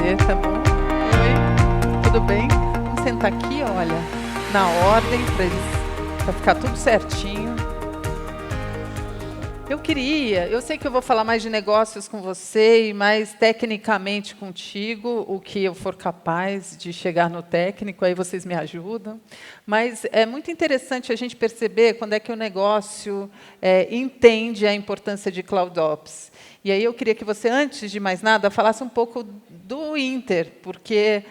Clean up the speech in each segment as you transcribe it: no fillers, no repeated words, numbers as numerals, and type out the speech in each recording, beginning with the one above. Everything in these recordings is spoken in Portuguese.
prazer, tá bom? Oi, tudo bem? Vamos sentar aqui, olha, na ordem, para ficar tudo certinho. Eu sei que eu vou falar mais de negócios com você e mais tecnicamente contigo, o que eu for capaz de chegar no técnico, aí vocês me ajudam. Mas é muito interessante a gente perceber quando é que o negócio entende a importância de CloudOps. E aí eu queria que você, antes de mais nada, falasse um pouco do Inter, porque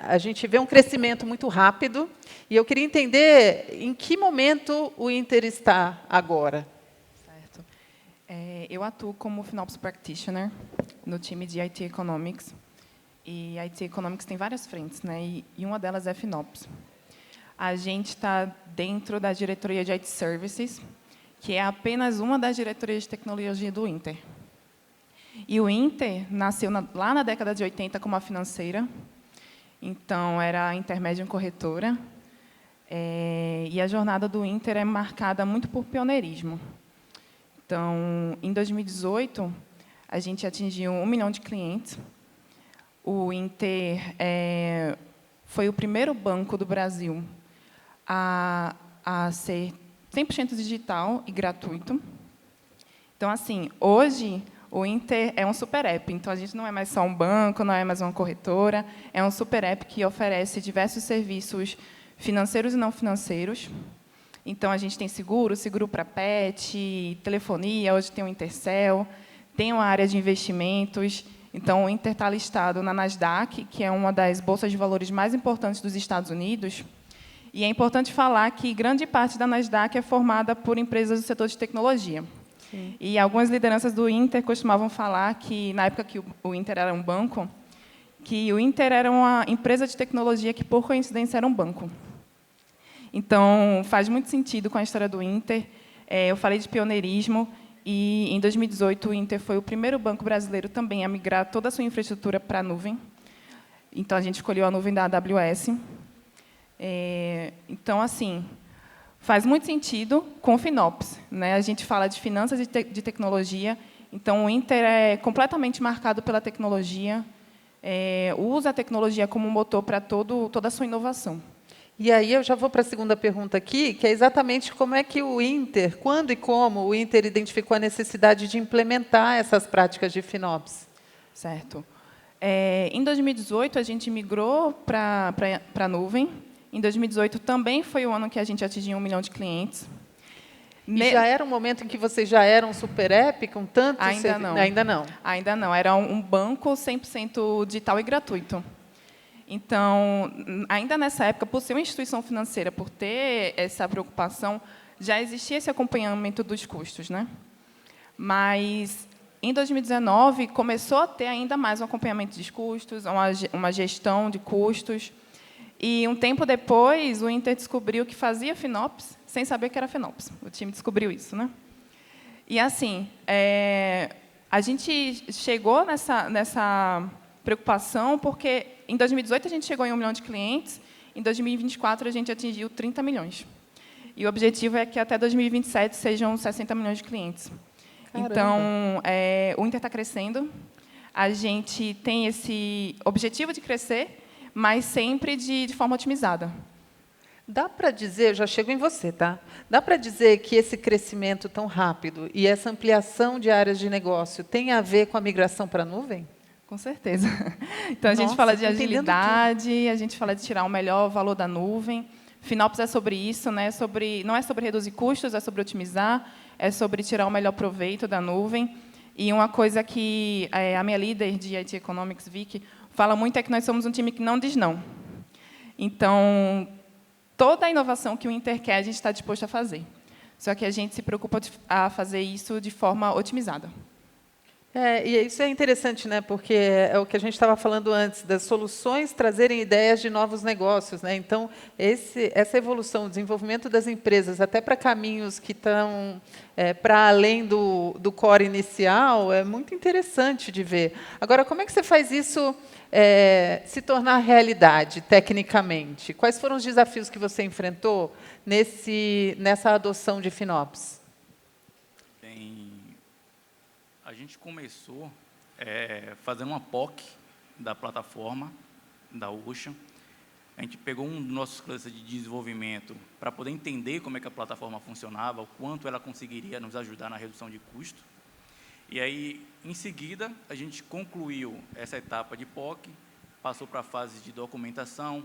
a gente vê um crescimento muito rápido, e eu queria entender em que momento o Inter está agora. Certo. Eu atuo como FinOps Practitioner no time de IT Economics. E IT Economics tem várias frentes, né? E uma delas é FinOps. A gente está dentro da diretoria de IT Services, que é apenas uma das diretorias de tecnologia do Inter. E o Inter nasceu lá na década de 80 como uma financeira, então era intermédia em corretora, e a jornada do Inter é marcada muito por pioneirismo. Então, em 2018, a gente atingiu 1 milhão de clientes. O Inter foi o primeiro banco do Brasil a ser 100% digital e gratuito. Então, assim, hoje, o Inter é um super app. Então, a gente não é mais só um banco, não é mais uma corretora, é um super app que oferece diversos serviços financeiros e não financeiros. Então, a gente tem seguro para pet, telefonia, hoje tem o Intercel, tem uma área de investimentos. Então, o Inter está listado na Nasdaq, que é uma das bolsas de valores mais importantes dos Estados Unidos. E é importante falar que grande parte da Nasdaq é formada por empresas do setor de tecnologia. Sim. E algumas lideranças do Inter costumavam falar que, na época que o Inter era um banco, que o Inter era uma empresa de tecnologia que, por coincidência, era um banco. Então, faz muito sentido com a história do Inter. Eu falei de pioneirismo, e, em 2018, o Inter foi o primeiro banco brasileiro também a migrar toda a sua infraestrutura para a nuvem. Então, a gente escolheu a nuvem da AWS. Então, assim, faz muito sentido com o FinOps, né? A gente fala de finanças e de tecnologia, então o Inter é completamente marcado pela tecnologia, usa a tecnologia como motor para toda a sua inovação. E aí eu já vou para a segunda pergunta aqui, que é exatamente como é que o Inter, quando e como o Inter identificou a necessidade de implementar essas práticas de FinOps. Certo. Em 2018, a gente migrou para a nuvem. Em 2018, também foi o ano que a gente atingiu 1 milhão de clientes. E já era um momento em que vocês já eram um super app, com tantos... Ainda não. Ainda não. Ainda não. Era um banco 100% digital e gratuito. Então, ainda nessa época, por ser uma instituição financeira, por ter essa preocupação, já existia esse acompanhamento dos custos, né? Mas, em 2019, começou a ter ainda mais um acompanhamento de custos, uma gestão de custos. E, um tempo depois, o Inter descobriu que fazia FinOps sem saber que era FinOps. O time descobriu isso, né? E, assim, a gente chegou nessa preocupação porque, em 2018, a gente chegou em 1 milhão de clientes, em 2024, a gente atingiu 30 milhões. E o objetivo é que, até 2027, sejam 60 milhões de clientes. Caramba. Então, o Inter está crescendo, a gente tem esse objetivo de crescer, mas sempre de forma otimizada. Dá para dizer, já chego em você, tá? Dá para dizer que esse crescimento tão rápido e essa ampliação de áreas de negócio tem a ver com a migração para a nuvem? Com certeza. Então, a gente fala de agilidade, a gente fala de tirar o melhor valor da nuvem. FinOps é sobre isso, né? Não é sobre reduzir custos, é sobre otimizar, é sobre tirar o melhor proveito da nuvem. E uma coisa que a minha líder de IT Economics, Vicky, fala muito é que nós somos um time que não diz não. Então, toda a inovação que o Inter quer, a gente está disposto a fazer. Só que a gente se preocupa a fazer isso de forma otimizada. E isso é interessante, né? Porque é o que a gente estava falando antes, das soluções trazerem ideias de novos negócios, né? Então, essa evolução, o desenvolvimento das empresas, até para caminhos que estão para além do core inicial, é muito interessante de ver. Agora, como é que você faz isso se tornar realidade, tecnicamente? Quais foram os desafios que você enfrentou nessa adoção de FinOps? A gente começou fazendo uma POC da plataforma da Ocean. A gente pegou um dos nossos clusters de desenvolvimento para poder entender como é que a plataforma funcionava, o quanto ela conseguiria nos ajudar na redução de custo. E aí, em seguida, a gente concluiu essa etapa de POC, passou para a fase de documentação.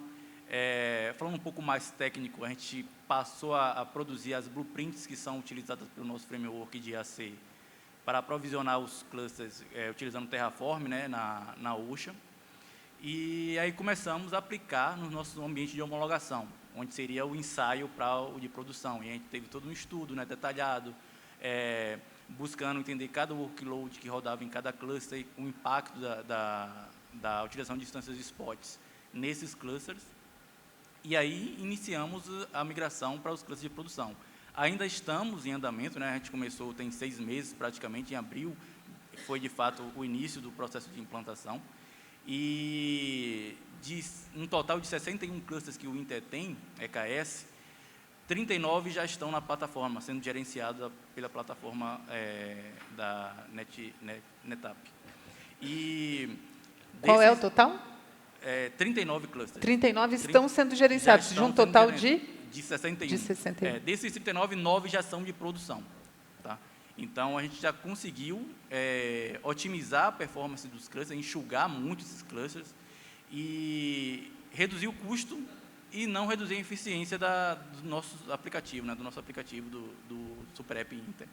Falando um pouco mais técnico, a gente passou a produzir as blueprints que são utilizadas pelo nosso framework de IAC para aprovisionar os clusters utilizando Terraform, né, na Ocean. E aí começamos a aplicar no nosso ambiente de homologação, onde seria o ensaio para o de produção. E a gente teve todo um estudo, né, detalhado, buscando entender cada workload que rodava em cada cluster e o impacto da utilização de instâncias spots nesses clusters. E aí iniciamos a migração para os clusters de produção. Ainda estamos em andamento, né? A gente começou tem 6 meses, praticamente, em abril, foi de fato o início do processo de implantação. E de um total de 61 clusters que o Inter tem, EKS, 39 já estão na plataforma, sendo gerenciados pela plataforma da NetApp. E qual é o total? 39 clusters. 39 estão sendo gerenciados, de um total de 61. De 61. Desses 39, 9 já são de produção. Tá? Então, a gente já conseguiu otimizar a performance dos clusters, enxugar muito esses clusters e reduzir o custo e não reduzir a eficiência do nosso aplicativo, né, do nosso aplicativo do Super App Inter.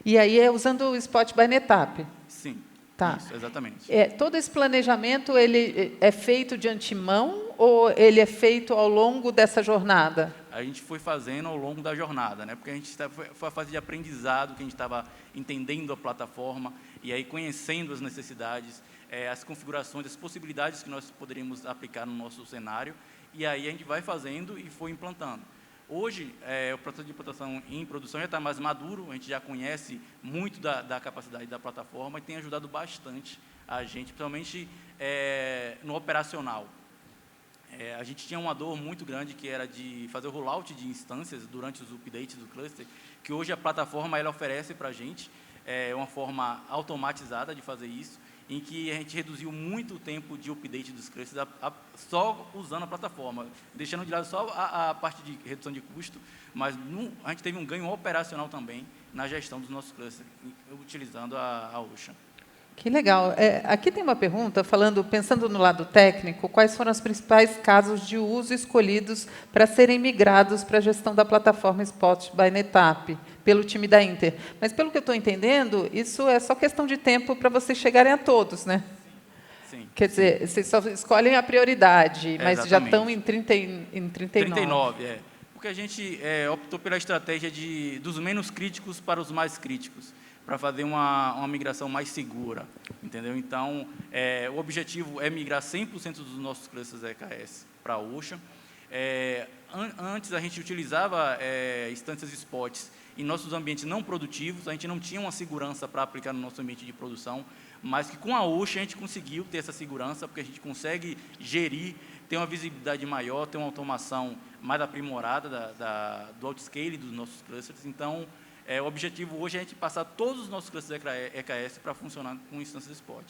E aí é usando o Spot by NetApp? Sim. Tá. Isso, exatamente. Todo esse planejamento ele é feito de antemão ou ele é feito ao longo dessa jornada? A gente foi fazendo ao longo da jornada, né? Porque a gente foi a fase de aprendizado, que a gente estava entendendo a plataforma e aí conhecendo as necessidades, as configurações, as possibilidades que nós poderíamos aplicar no nosso cenário, e aí a gente vai fazendo e foi implantando. Hoje, o processo de implantação em produção já está mais maduro, a gente já conhece muito da capacidade da plataforma e tem ajudado bastante a gente, principalmente no operacional. A gente tinha uma dor muito grande, que era de fazer o rollout de instâncias durante os updates do cluster, que hoje a plataforma ela oferece para a gente uma forma automatizada de fazer isso, em que a gente reduziu muito o tempo de update dos clusters só usando a plataforma, deixando de lado só a parte de redução de custo, mas a gente teve um ganho operacional também na gestão dos nossos clusters, utilizando a Ocean. Que legal. Aqui tem uma pergunta, pensando no lado técnico, quais foram os principais casos de uso escolhidos para serem migrados para a gestão da plataforma Spot by NetApp, pelo time da Inter? Mas, pelo que eu estou entendendo, isso é só questão de tempo para vocês chegarem a todos, né? Sim. Quer dizer, vocês só escolhem a prioridade, mas exatamente. já estão em 39. 39, porque a gente optou pela estratégia dos menos críticos para os mais críticos, para fazer uma migração mais segura, entendeu? Então, o objetivo é migrar 100% dos nossos clusters EKS para a Ocean. Antes, a gente utilizava instâncias spots em nossos ambientes não produtivos, a gente não tinha uma segurança para aplicar no nosso ambiente de produção, mas que com a Ocean a gente conseguiu ter essa segurança, porque a gente consegue gerir, ter uma visibilidade maior, ter uma automação mais aprimorada do outscale dos nossos clusters. Então, o objetivo hoje é a gente passar todos os nossos clusters EKS para funcionar com instâncias Spot.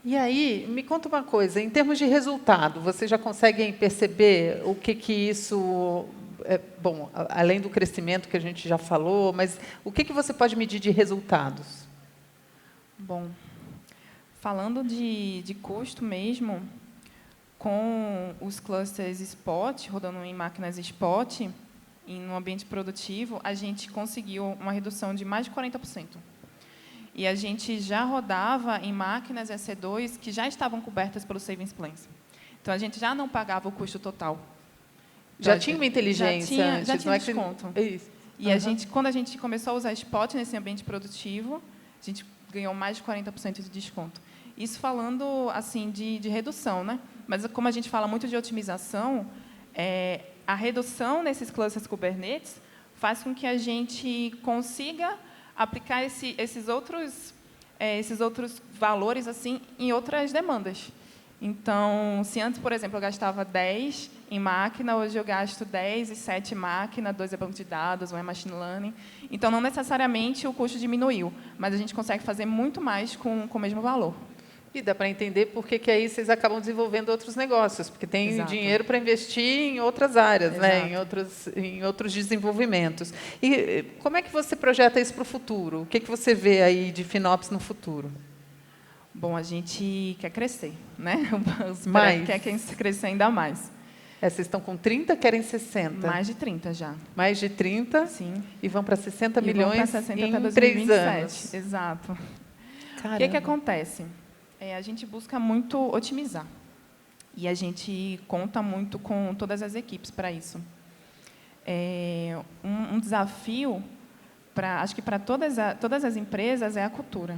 E aí, me conta uma coisa, em termos de resultado, vocês já conseguem perceber o que isso... bom, além do crescimento que a gente já falou, mas o que você pode medir de resultados? Bom, falando de custo mesmo, com os clusters Spot, rodando em máquinas Spot, em um ambiente produtivo, a gente conseguiu uma redução de mais de 40%. E a gente já rodava em máquinas EC2 que já estavam cobertas pelos Savings Plans. Então, a gente já não pagava o custo total. Já tinha uma inteligência antes, já tinha não desconto. Isso. E quando a gente começou a usar Spot nesse ambiente produtivo, a gente ganhou mais de 40% de desconto. Isso falando assim de redução, né? Mas como a gente fala muito de otimização, a redução nesses clusters Kubernetes faz com que a gente consiga aplicar esses outros valores assim em outras demandas. Então, se antes, por exemplo, eu gastava 10 em máquina, hoje eu gasto 10 e 7 em máquina, 2 é banco de dados, 1 é machine learning. Então, não necessariamente o custo diminuiu, mas a gente consegue fazer muito mais com o mesmo valor. E dá para entender por que aí vocês acabam desenvolvendo outros negócios, porque tem Exato. dinheiro para investir em outras áreas, né? Exato. em outros desenvolvimentos. E como é que você projeta isso para o futuro? O que você vê aí de FinOps no futuro? Bom, a gente quer crescer, né? Mais? Quer crescer ainda mais. Vocês estão com 30, querem 60? Mais de 30 já. Mais de 30? Sim. E vão para 60 E milhões vão para 60 em até 3 2027. anos. Exato. Caramba. O que acontece? A gente busca muito otimizar. E a gente conta muito com todas as equipes para isso. Um desafio, acho que para todas as empresas, é a cultura.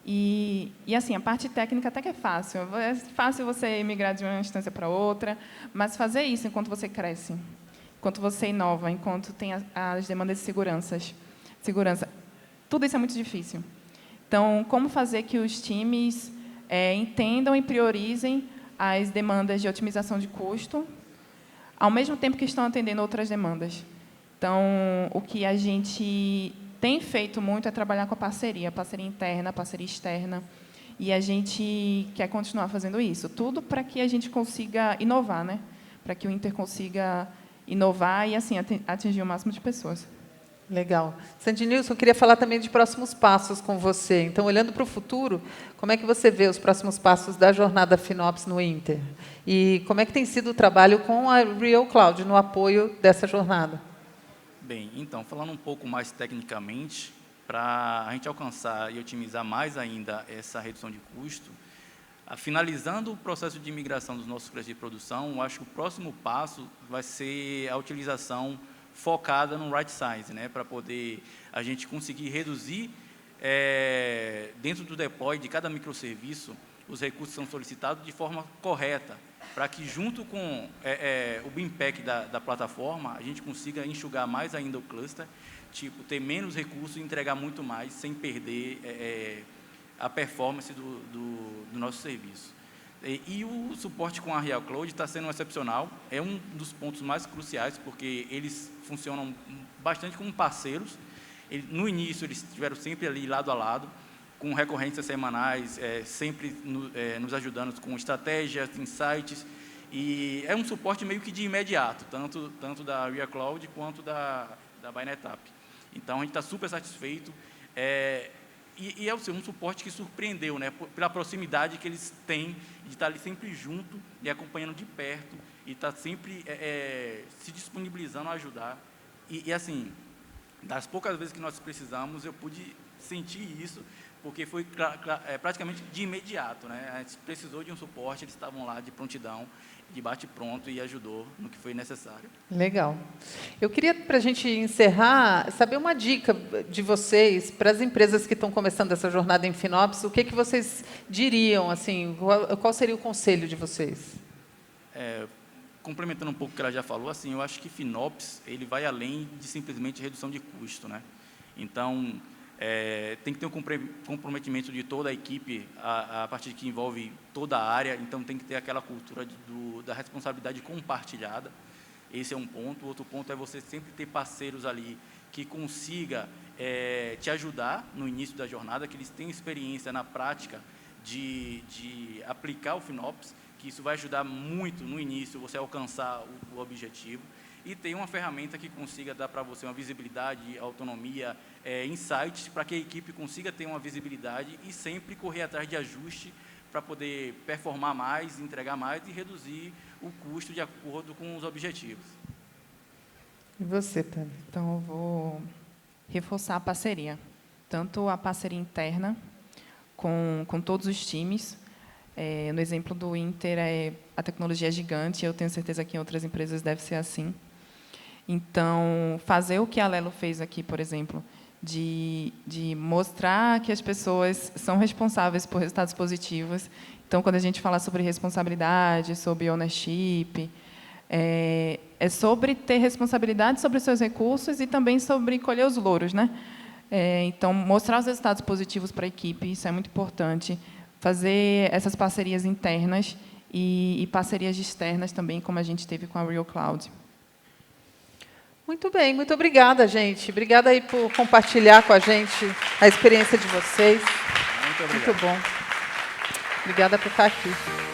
E, assim, a parte técnica até que é fácil. É fácil você migrar de uma instância para outra, mas fazer isso enquanto você cresce, enquanto você inova, enquanto tem as demandas de segurança, tudo isso é muito difícil. Então, como fazer que os times entendam e priorizem as demandas de otimização de custo, ao mesmo tempo que estão atendendo outras demandas. Então, o que a gente tem feito muito é trabalhar com a parceria interna, a parceria externa, e a gente quer continuar fazendo isso. Tudo para que a gente consiga inovar, né? Para que o Inter consiga inovar e, assim, atingir o máximo de pessoas. Legal. Sandinilson, eu queria falar também de próximos passos com você. Então, olhando para o futuro, como é que você vê os próximos passos da jornada FinOps no Inter? E como é que tem sido o trabalho com a Real Cloud no apoio dessa jornada? Bem, então, falando um pouco mais tecnicamente, para a gente alcançar e otimizar mais ainda essa redução de custo, finalizando o processo de migração dos nossos clientes de produção, eu acho que o próximo passo vai ser a utilização focada no right size, né, para poder a gente conseguir reduzir, dentro do deploy de cada microserviço, os recursos são solicitados de forma correta, para que, junto com o BIM pack da plataforma, a gente consiga enxugar mais ainda o cluster, tipo, ter menos recursos e entregar muito mais, sem perder a performance do nosso serviço. E o suporte com a Real Cloud está sendo excepcional, é um dos pontos mais cruciais, porque eles funcionam bastante como parceiros. No início, eles estiveram sempre ali lado a lado, com recorrências semanais, sempre nos ajudando com estratégias, insights, e é um suporte meio que de imediato, tanto da Real Cloud quanto da ByNetApp. Então, a gente está super satisfeito. E é um suporte que surpreendeu, né, pela proximidade que eles têm de estar ali sempre junto e acompanhando de perto e estar sempre se disponibilizando a ajudar. E, assim, das poucas vezes que nós precisamos, eu pude sentir isso, porque foi praticamente de imediato, né? A gente precisou de um suporte, eles estavam lá de prontidão, de bate-pronto, e ajudou no que foi necessário. Legal. Eu queria, para a gente encerrar, saber uma dica de vocês para as empresas que estão começando essa jornada em FinOps. O que vocês diriam? Assim, qual seria o conselho de vocês? Complementando um pouco o que ela já falou, assim, eu acho que FinOps ele vai além de simplesmente redução de custo, né? Então, tem que ter um comprometimento de toda a equipe, a partir de que envolve toda a área, então tem que ter aquela cultura da responsabilidade compartilhada. Esse é um ponto. Outro ponto é você sempre ter parceiros ali que consiga te ajudar no início da jornada, que eles tenham experiência na prática de aplicar o FinOps, que isso vai ajudar muito no início você alcançar o objetivo. E tem uma ferramenta que consiga dar para você uma visibilidade, autonomia, insights, para que a equipe consiga ter uma visibilidade e sempre correr atrás de ajuste para poder performar mais, entregar mais e reduzir o custo de acordo com os objetivos. E você, Tânia? Então, eu vou reforçar a parceria, tanto a parceria interna com todos os times. No exemplo do Inter, a tecnologia é gigante, eu tenho certeza que em outras empresas deve ser assim. Então, fazer o que a Lelo fez aqui, por exemplo, de mostrar que as pessoas são responsáveis por resultados positivos. Então, quando a gente fala sobre responsabilidade, sobre ownership, é sobre ter responsabilidade sobre os seus recursos e também sobre colher os louros, né? Então, mostrar os resultados positivos para a equipe, isso é muito importante. Fazer essas parcerias internas e parcerias externas também, como a gente teve com a Real Cloud. Muito bem, muito obrigada, gente. Obrigada aí por compartilhar com a gente a experiência de vocês. Muito obrigado. Muito bom. Obrigada por estar aqui.